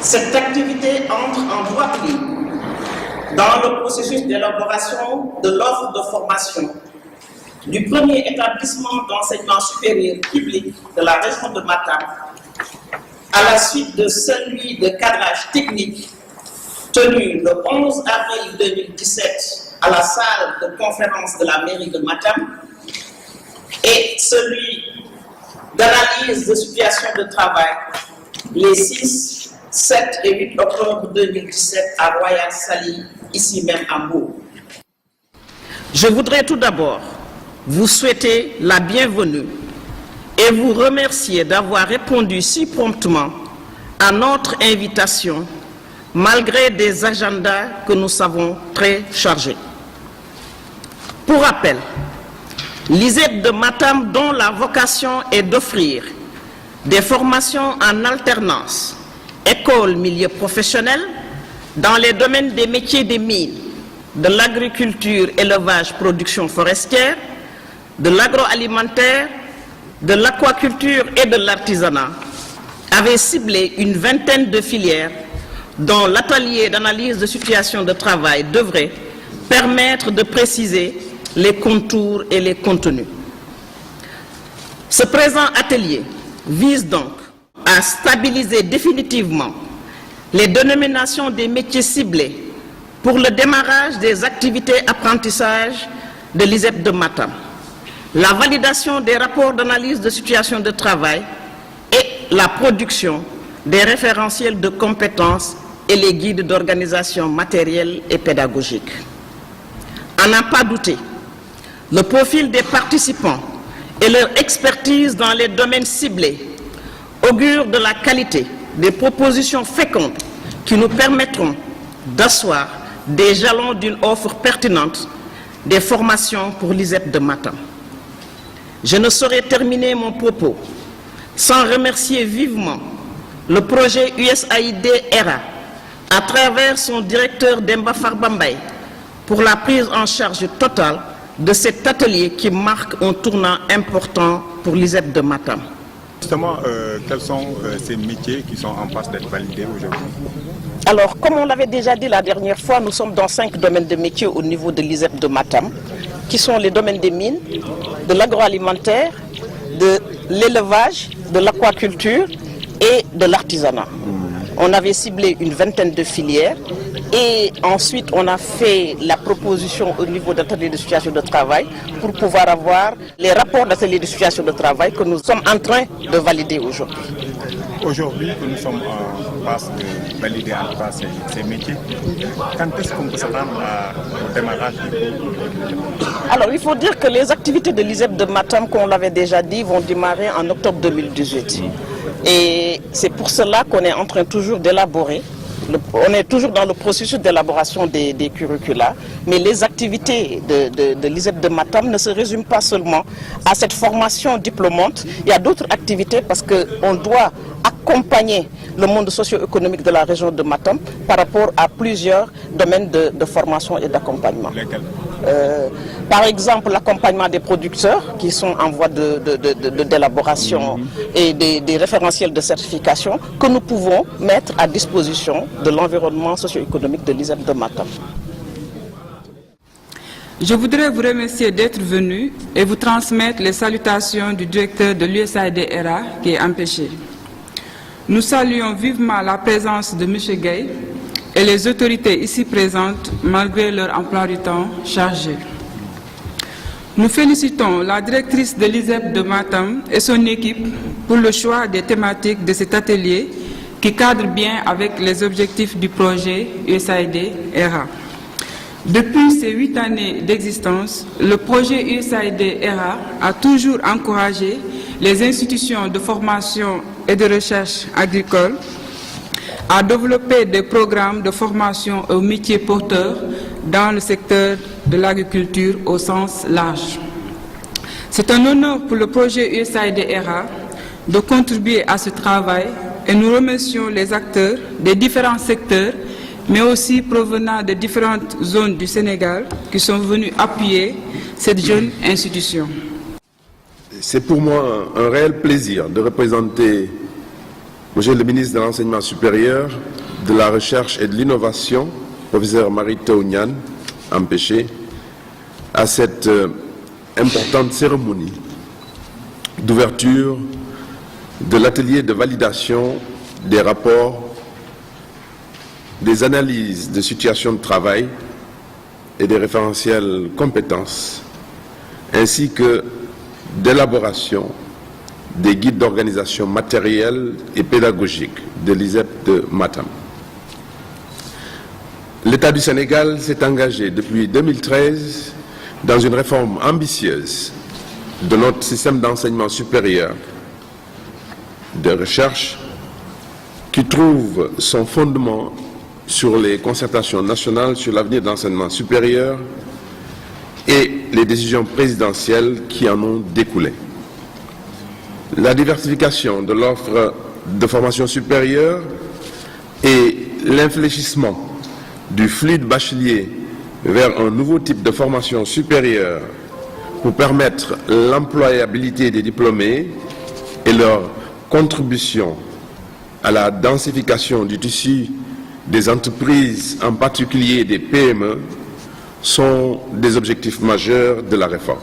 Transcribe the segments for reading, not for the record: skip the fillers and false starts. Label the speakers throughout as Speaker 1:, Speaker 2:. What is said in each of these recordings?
Speaker 1: Cette activité entre en droite ligne dans le processus d'élaboration de l'offre de formation du premier établissement d'enseignement supérieur public de la région de Matam, à la suite de celui de cadrage technique tenu le 11 avril 2017 à la salle de conférence de la mairie de Matam, et celui d'analyse de situation de travail les 6, 7 et 8 octobre 2017 à Royal Sali, ici même à Meaux. Je voudrais tout d'abord vous souhaiter la bienvenue et vous remercier d'avoir répondu si promptement à notre invitation, malgré des agendas que nous savons très chargés. Pour rappel, l'ISEP de Matam, dont la vocation est d'offrir des formations en alternance, école, milieu professionnel, dans les domaines des métiers des mines, de l'agriculture, élevage, production forestière, de l'agroalimentaire, de l'aquaculture et de l'artisanat, avait ciblé une vingtaine de filières dont l'atelier d'analyse de situation de travail devrait permettre de préciser les contours et les contenus. Ce présent atelier vise donc à stabiliser définitivement les dénominations des métiers ciblés pour le démarrage des activités apprentissage de l'ISEP de Matam, la validation des rapports d'analyse de situation de travail et la production des référentiels de compétences et les guides d'organisation matérielle et pédagogique. À n'en pas douter, le profil des participants et leur expertise dans les domaines ciblés augurent de la qualité des propositions fécondes qui nous permettront d'asseoir des jalons d'une offre pertinente des formations pour l'ISEP de Matam. Je ne saurais terminer mon propos sans remercier vivement le projet USAID-ERA à travers son directeur Demba Farbambay pour la prise en charge totale de cet atelier qui marque un tournant important pour l'ISEP de Matam.
Speaker 2: Justement, quels sont ces métiers qui sont en passe d'être validés aujourd'hui?
Speaker 1: Alors, comme on l'avait déjà dit la dernière fois, nous sommes dans 5 domaines de métiers au niveau de l'ISEP de Matam, qui sont les domaines des mines, de l'agroalimentaire, de l'élevage, de l'aquaculture et de l'artisanat. On avait ciblé une vingtaine de filières et ensuite on a fait la proposition au niveau d'ateliers de situation de travail pour pouvoir avoir les rapports d'ateliers de situation de travail que nous sommes en train de valider aujourd'hui.
Speaker 2: Aujourd'hui, que nous sommes en passe de valider en tout cas ces métiers, quand est-ce qu'on peut s'attendre au démarrage du cours?
Speaker 1: Alors, il faut dire que les activités de l'ISEP de Matam, comme on l'avait déjà dit, vont démarrer en octobre 2018. Et c'est pour cela qu'on est en train toujours d'élaborer. On est toujours dans le processus d'élaboration des curricula, mais les activités de l'ISEP de Matam ne se résument pas seulement à cette formation diplômante. Il y a d'autres activités parce qu'on doit accompagner le monde socio-économique de la région de Matam par rapport à plusieurs domaines de formation et d'accompagnement. Par exemple, l'accompagnement des producteurs qui sont en voie d'élaboration et des référentiels de certification que nous pouvons mettre à disposition de l'environnement socio-économique de l'ISEP de Matam.
Speaker 3: Je voudrais vous remercier d'être venu et vous transmettre les salutations du directeur de l'USAID-ERA qui est empêché. Nous saluons vivement la présence de M. Gay et les autorités ici présentes malgré leur emploi du temps chargé. Nous félicitons la directrice de l'ISEP de Matam et son équipe pour le choix des thématiques de cet atelier qui cadre bien avec les objectifs du projet USAID-ERA. Depuis ses 8 années d'existence, le projet USAID-ERA a toujours encouragé les institutions de formation et de recherche agricole à développer des programmes de formation aux métiers porteurs dans le secteur de l'agriculture au sens large. C'est un honneur pour le projet USAID-ERA de contribuer à ce travail et nous remercions les acteurs des différents secteurs mais aussi provenant de différentes zones du Sénégal qui sont venus appuyer cette jeune institution.
Speaker 4: C'est pour moi un réel plaisir de représenter Monsieur le ministre de l'Enseignement supérieur, de la Recherche et de l'Innovation, professeur Mary Teuw Niane, empêché, à cette importante cérémonie d'ouverture de l'atelier de validation des rapports, des analyses de situation de travail et des référentiels compétences, ainsi que d'élaboration des guides d'organisation matérielle et pédagogique de l'ISEP de Matam. L'État du Sénégal s'est engagé depuis 2013 dans une réforme ambitieuse de notre système d'enseignement supérieur de recherche qui trouve son fondement sur les concertations nationales sur l'avenir de l'enseignement supérieur et les décisions présidentielles qui en ont découlé. La diversification de l'offre de formation supérieure et l'infléchissement du flux de bacheliers vers un nouveau type de formation supérieure pour permettre l'employabilité des diplômés et leur contribution à la densification du tissu des entreprises, en particulier des PME, sont des objectifs majeurs de la réforme.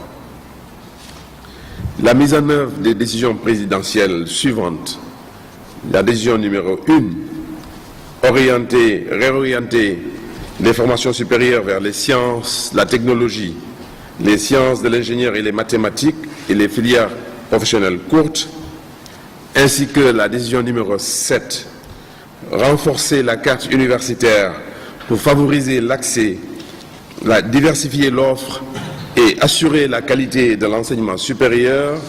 Speaker 4: La mise en œuvre des décisions présidentielles suivantes, la décision numéro 1, réorienter les formations supérieures vers les sciences, la technologie, les sciences de l'ingénieur et les mathématiques et les filières professionnelles courtes, ainsi que la décision numéro 7, renforcer la carte universitaire pour favoriser l'accès, diversifier l'offre et assurer la qualité de l'enseignement supérieur,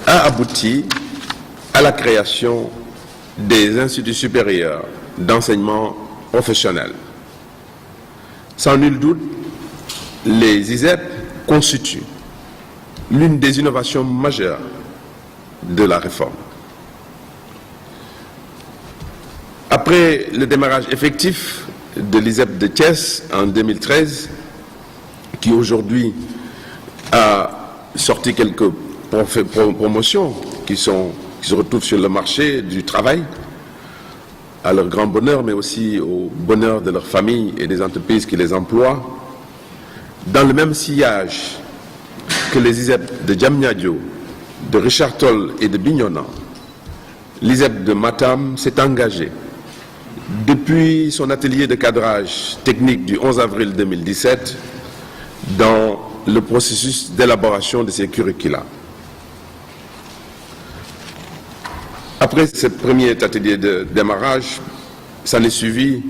Speaker 4: a abouti à la création des instituts supérieurs d'enseignement professionnel. Sans nul doute, les ISEP constituent l'une des innovations majeures de la réforme. Après le démarrage effectif de l'ISEP de Thiès en 2013, qui aujourd'hui a sorti quelques promotions qui se retrouvent sur le marché du travail, à leur grand bonheur, mais aussi au bonheur de leurs familles et des entreprises qui les emploient, dans le même sillage que les ISEP de Diamniadio, de Richard Toll et de Bignona, l'ISEP de Matam s'est engagé depuis son atelier de cadrage technique du 11 avril 2017 dans le processus d'élaboration de ces curricula. Après ce premier atelier de démarrage, s'en est suivi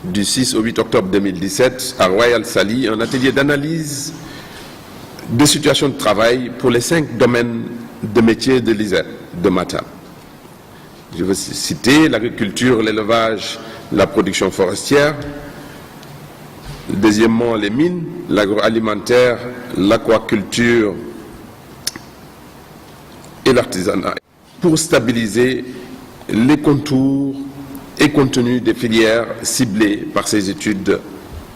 Speaker 4: du 6 au 8 octobre 2017 à Royal Sali un atelier d'analyse de situation de travail pour les 5 domaines de métiers de l'ISEP de Matam. Je veux citer l'agriculture, l'élevage, la production forestière, deuxièmement les mines, l'agroalimentaire, l'aquaculture et l'artisanat, pour stabiliser les contours et contenus des filières ciblées par ces études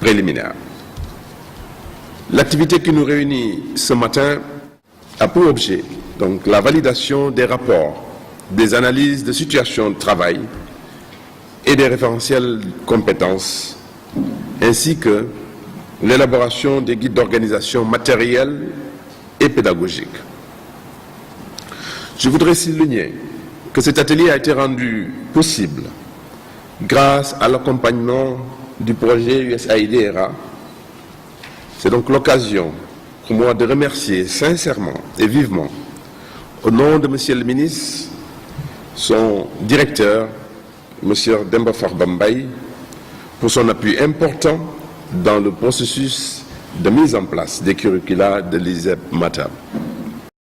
Speaker 4: préliminaires. L'activité qui nous réunit ce matin a pour objet donc la validation des rapports, des analyses de situation de travail et des référentiels compétences, ainsi que l'élaboration des guides d'organisation matérielle et pédagogique. Je voudrais souligner que cet atelier a été rendu possible grâce à l'accompagnement du projet USAID-ERA. C'est donc l'occasion pour moi de remercier sincèrement et vivement, au nom de Monsieur le ministre, son directeur, Monsieur Demba Farba Mbaye, pour son appui important dans le processus de mise en place des curricula de l'ISEP Matam.